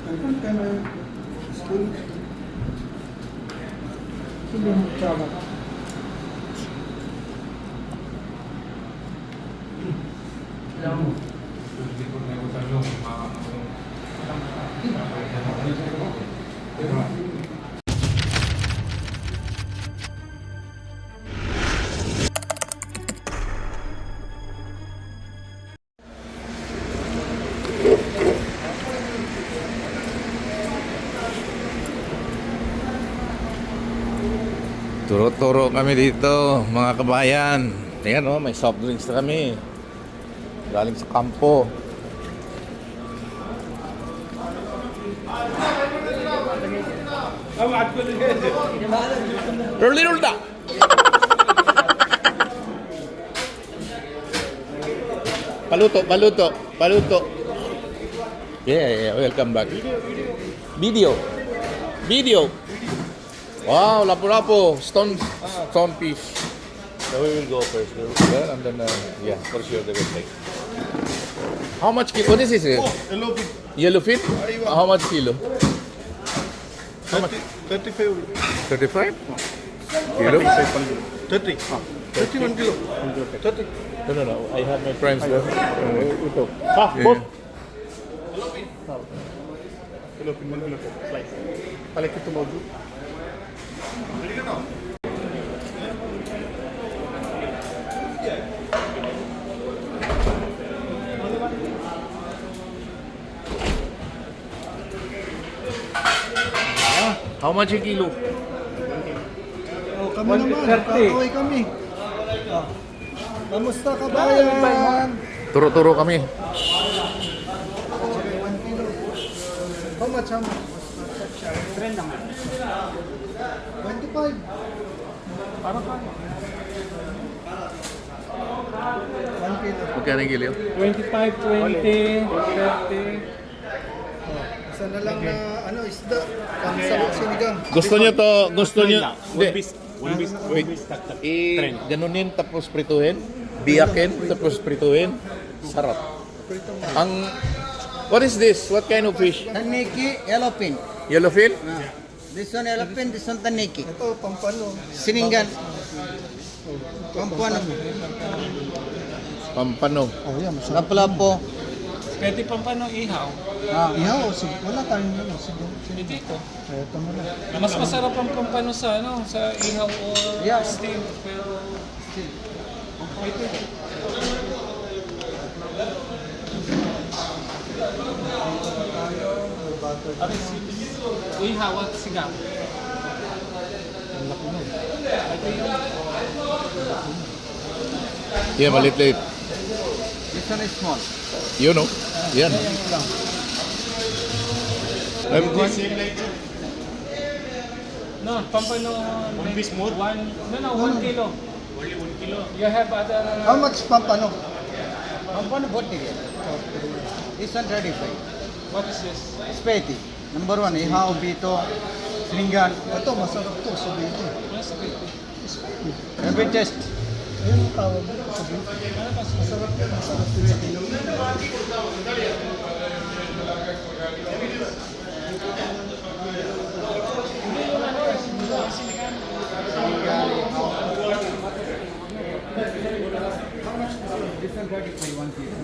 Different kind of school. Hindi mo travel. Turo-turo kami dito, mga kabayan. Ayan oh, may soft drinks na kami. Galing sa kampo. Early Rulda! Paluto, paluto, paluto. Yeah, welcome back. Video. Video. Wow, lapu-lapu, stone fish. So we will go first, there, and then yeah, for sure they will take. How much kilo? What is this? Yellow pig. Yellow fit? How much kilo? How much? 35. 35? Kilo? 30. 31 kilo. 30. No. I have my friends there. Ito. Boss. Yellow pig, 1 kilo. Slice. Palit ito mo. How much a kilo? Oh, kami naman. Kakaway kami. Oh. Kamusta kabayan? Turo-turo kami. 1 kilo. How much? Trend naman. 25. Parang kaya. 1 kilo. Magkano yung kilo? 25, 20, 30. Isa na lang na isda. Pang sa sinigang. Gusto niyo to, gusto niyo. Hindi. Wait. Ganunin tapos prituhin. Biyakin tapos prituhin. Sarap. Ang what is this? What kind of fish? Taniki, yellowfin. Yellowfin? This one yellowfin, this one taniki. Ito, pampano. Siningan. Pampano. Pampano. Oh, yan. Masarap. Lapu-lapu. Pwede pang paano ihaw. Ihaw o sige. Wala tayong sige. Hindi ko. Ito mo na. Mas masarap ang pampano sa sa ihaw o Yeah. steam. Pero ihaw at sigang. Yeah, malit-lit. This one is small. You know. Yan. No, pampano. 1 piece more? 1 kilo. Only 1 kilo. You have other... How much pampano? Pampano botti. This one 35. What is this? Spaghetti. Number 1, ihaw, bito, siningan. Ito, masarap to. Subiti. Yes, Every taste. Ayun ang tawag dito. Subiti. Masarap yan. Masarap din sa kilo. This one 35, 1 kilo.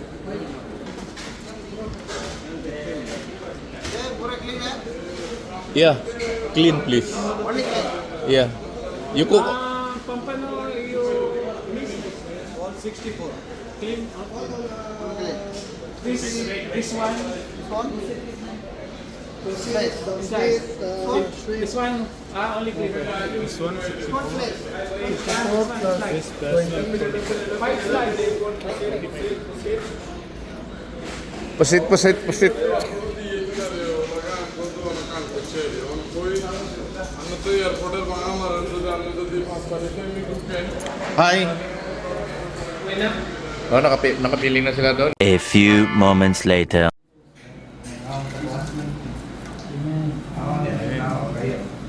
Yeah. Clean, please. Yeah. You cook. Pampano, you... 164. Clean. This one. Slice. Slice. Shrimp. This one, only clean. This one, 54 plus 20. 5 slice. Pasit. Hi. Oh, nakapiling na sila doon. A few moments later.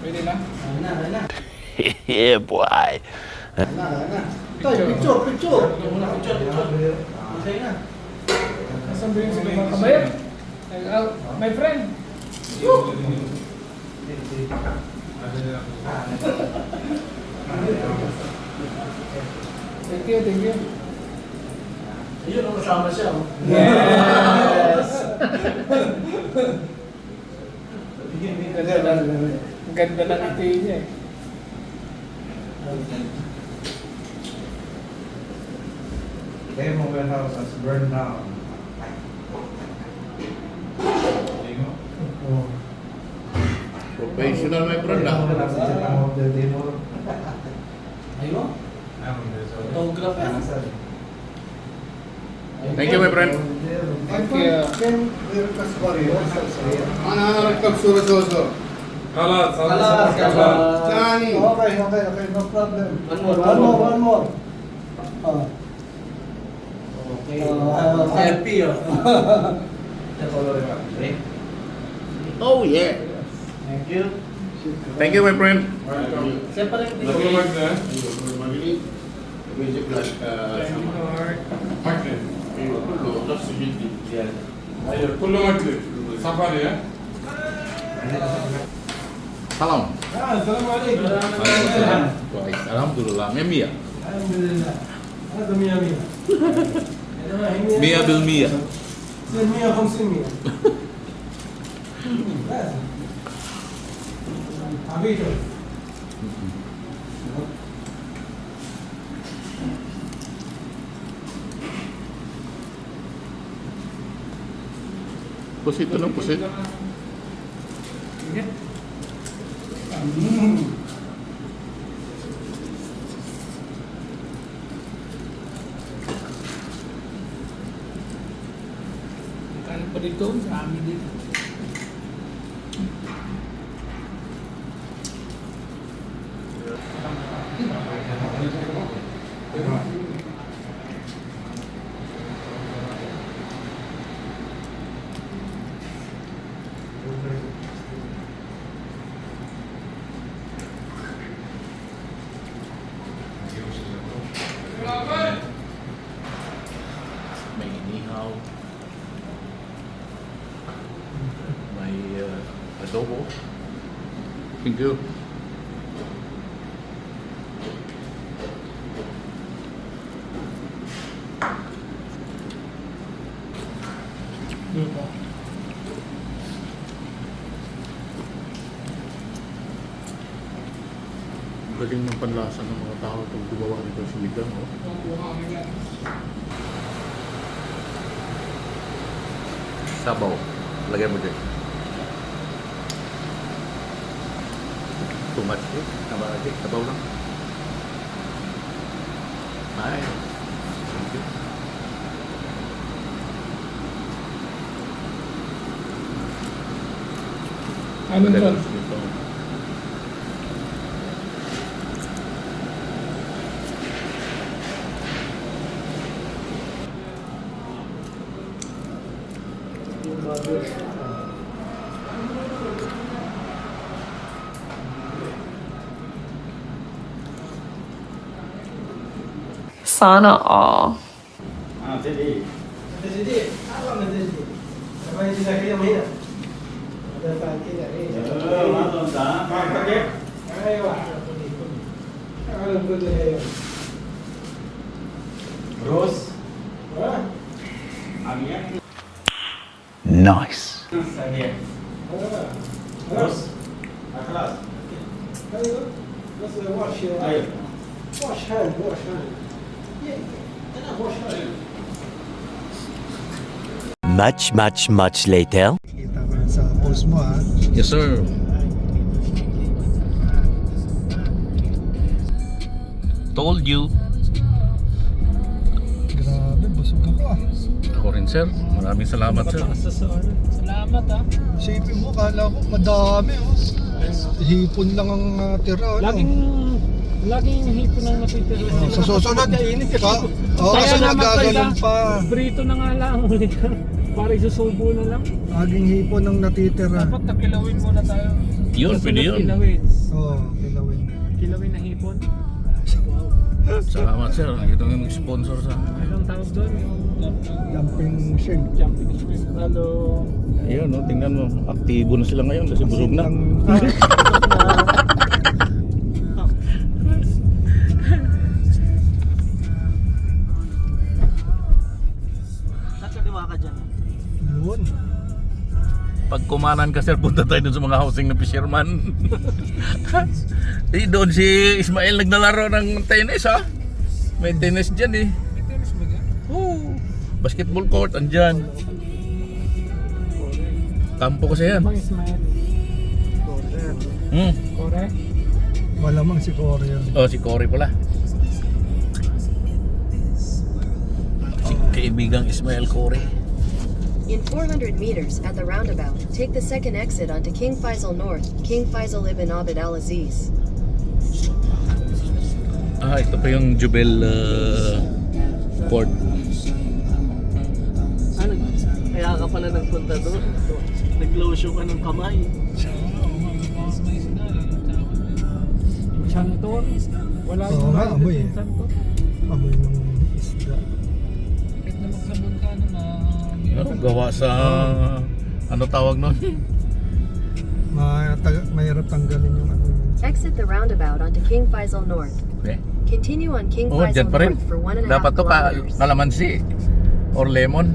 Pwede na? Yeah, boy. Tayo, picture. Nasaan ba yung sila mga kabayan? My friend. Thank you, thank you. Ayun, kasama siya. Yes! Ang ganda ng ito niya eh. Demo warehouse has burned down. Professional my friend ah. Ayun? Photographer. Thank you my friend. Thank you. أنا أركب صورة زوزو. Kalat. ثاني. Okay, no problem. One more. Oh. Okay. Selfie oh. Oh yeah. Thank you. Thank you my friend. Separate din. Music flash ايوه كله مكتب سفر يا Salam. السلام عليكم Guys, alhamdulillah. Mia. الحمد لله هذا 100 Mia bil Mia. 100 500 لازم حبيبي Pusit lang, pusit. Kanin pa dito, marami dito. May inihaw. May adobo. Thank you. Galing ng panlasa ng mga tao pag gumawa nito sa ligang, oh. Sabaw. Lagay mo dyan. Too much eh. Sabaw lang. Ay. Thank you. Ano yun? Sana all. Nice. Much later. Kita ko na sa post mo ha. Yes, sir. Told you. Grabe, busog ako ah. Ako rin, sir. Maraming salamat, sir. Salamat ah. Isipin mo, kala ko madami oh. Hipon lang ang tira. Ano? Laging hipon ang natitira. Sa susunod, Kaya kasunod naman gagalan pa. Brito na nga lang. Para isusubo na lang. Aging hipon ang natitira. Dapat nakilawin muna tayo. Yun, pwede yun. Kilawin. Oo, kilawin. Kilawin na hipon. Wow. Salamat sir, ito yung sponsor sa Anong tawag doon? Yung Jumping shrimp. jumping shrimp. Ano? ayun, no, tingnan mo, aktibo na sila ngayon kasi busog na. Nakaliwa ka dyan. Yun. Pag kumanan ka sir, punta tayo dun sa mga housing ng fisherman. Eh, doon si Ismael naglalaro ng tennis ha. May tennis dyan eh. May tennis ba dyan? Oo. Basketball court, andyan. Kampo kasi yan. Mang Ismael. Correct. Correct? Malamang si Korea. Oh, si Cory pala. Si kaibigang Ismael Cory. In 400 meters at the roundabout, take the second exit onto King Faisal North, King Faisal Ibn Abd al-Aziz. Ah, ito pa yung Jubel Court. Ano? Kaya ka pala nagpunta doon. Nag-lotion ka ng kamay. Chantor? Wala Oo nga, amoy eh. Chantor? Amoy ng isda. Kahit na magsabon ka na Ano, gawa sa ano tawag nun? Mahirap tanggalin yung ano. Exit the roundabout onto King Faisal North. Okay. Continue on King Oh, Faisal dyan pa rin. North for 1.5 Dapat to kilometers. kalamansi or lemon.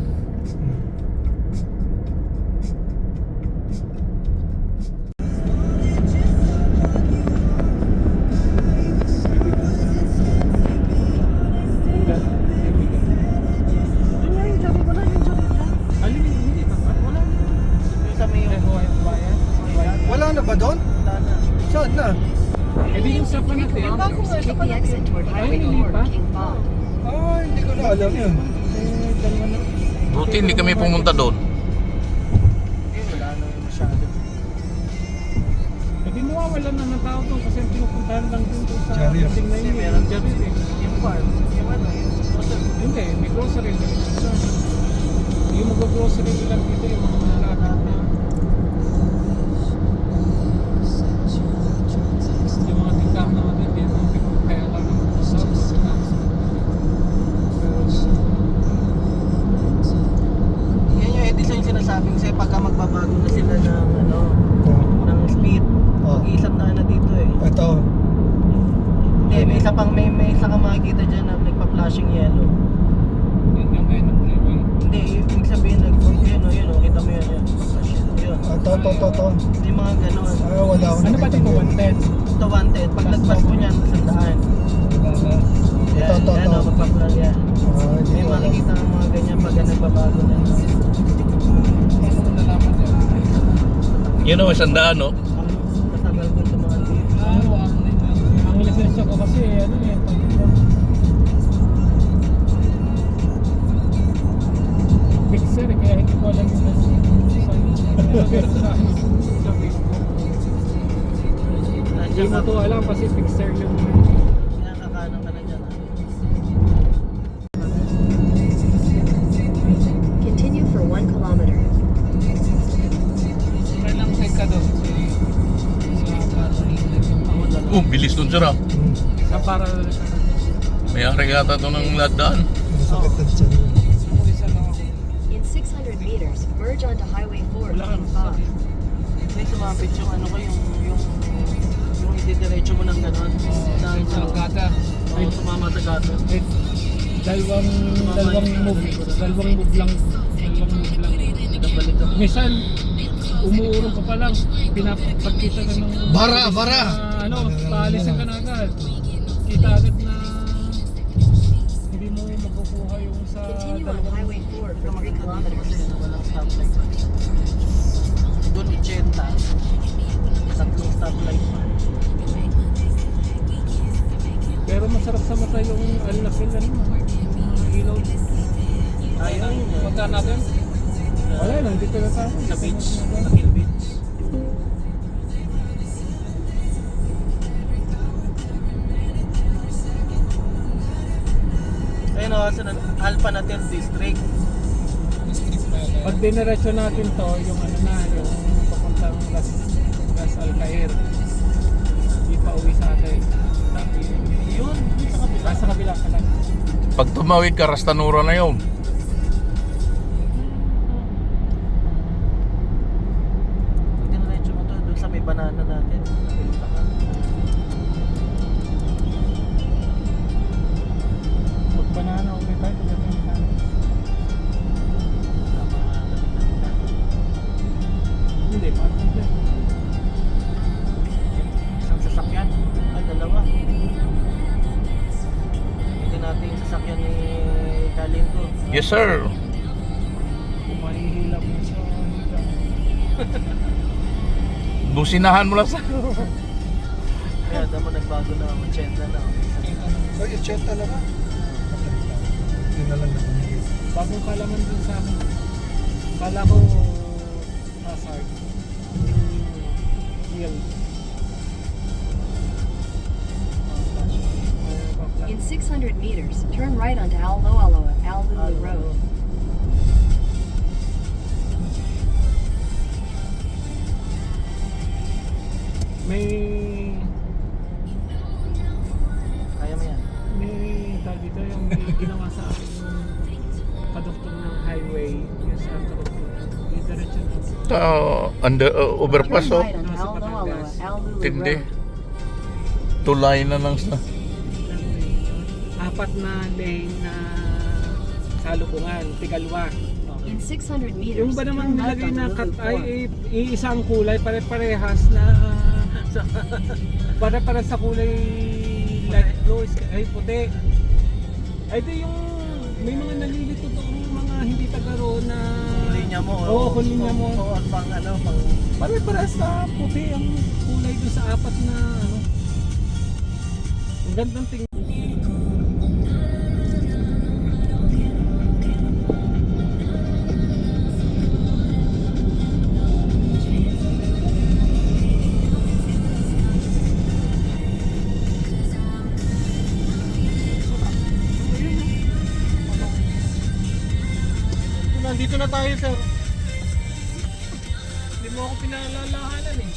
Alin yung hindi ba? Wala na. Kami yung Bayan? Wala na ba doon? Saan na? Eh di yung sa Panate. Take the exit toward Highway 4, King Fahd. Ah, hindi ko na alam yun. Dalawa na. Buti hindi kami pumunta doon. wala na masyado. Eh di mawawalan na ng tao doon kasi ang pinupuntahan lang din doon sa Chariot. dating na yun. Meron Chariot eh. Yung farm, yung ano, yung Hindi, may grocery na rin. Yung mag-grocery lang dito yung mga malapit na yung mga tingkap na din yung mga kaya lang yung subs na yan yung edison yung sinasabing sa'yo pagka magbabago na sila ng ano, Oh. ng speed. Oh. Mag-iisang daan na dito eh. Ito. Hindi, may isa pang may isa kang makikita dyan na nagpa-flashing yellow. yun yung may freeway. Hindi, ibig sabihin yun o, kita mo yun. Flash yun. Ito. Hindi mga ganun. Ah, wala akong Ano ba ito? nakita. 110? Ito wanted. Pag nagpas mo niyan, sandaan. Yan, Ito. yan o, magpa-flash yan. Ah, hindi May ko alam. makikita ng mga ganyan pag nagbabago na. Paano mo nalaman yan? Yun o, sandaan no? Matagal ko ito mga dito. Ang lisensya ko kasi ano eh, fixer eh, kaya hindi ko alam yung sa Facebook. Hindi mo to alam kasi fixer yung Nakakanan ka na dyan. Continue for 1 kilometer. may lang check ka doon. Oh, bilis dun sir ah. Sa para May ari yata ito ng ladaan. Sakit na dyan. isa lang ako. In 600 meters, merge onto Highway 4, King Fahd. May sumapit yung ano ko, yung itidiretso mo ng gano'n. Sa gata. Oo, sumama sa gato. Eh, dalawang move lang. Nagabalik ako. Minsan, umuurong ka pa lang, pinapagkita ka ng... Bara! Paalisan ka na agad. Kita agad na hindi mo makukuha yung sa Continue on dalawang... Highway 4 for 3 kilometers. Walang stoplight. Doon 80. Tatlong stoplight pa. Pero masarap sa mata yung alnapil na yung mga ilaw. Ayaw yun eh. Magka natin? Wala lang, dito na tayo. Sa beach. Sa Hill Beach. Ayun o, sa Alpha Natir District. Pag dinerecho natin to, yung ano na, yung papuntang Las Alcair. Di pa uwi sa atin. Yun, sa kabila. Sa kabila pala. Pag tumawid ka, Rastanura na yun. Diretso mo to doon sa may banana natin. Nakilita ka. Mag-banana ulit tayo. Hindi, parang hindi. Isang sasakyan. Ay, dalawa. Ito natin yung sasakyan ni Kalingo. Yes, sir. Kung mahihilap mo sa higa. Businahan mo lang sa... Kaya damo nagbago na, 80 na. Ay, 80 na ba? Hindi na lang na bumili. Bagong kalaman dun sa akin. Kala ko hazard. Yung In 600 meters, turn right onto Al-Lulu Road. may Kaya mo yan. tawag dito yung ginawa sa akin yung kadoktor ng highway yung sa yung diretso na Under overpass, Turn oh. right on Al-Lulu Tindi. Road. Tulay na lang sa... apat na lane na salubungan, tigalwa. In 600 meters, Yung ba naman turn left nilagay na onto cut Lulu ay Ford. iisang kulay, pare-parehas na pare-parehas sa kulay light blue, ay puti. Ay di yung may mga nalilito doon mga hindi taga roon na Linya mo. Oo, linya mo. Oo, at pang ano, pang... Pare-parehas na puti ang kulay doon sa apat na ano. Ang gandang tingnan. Nandito na tayo, sir. Hindi mo ako pinalalahanan eh.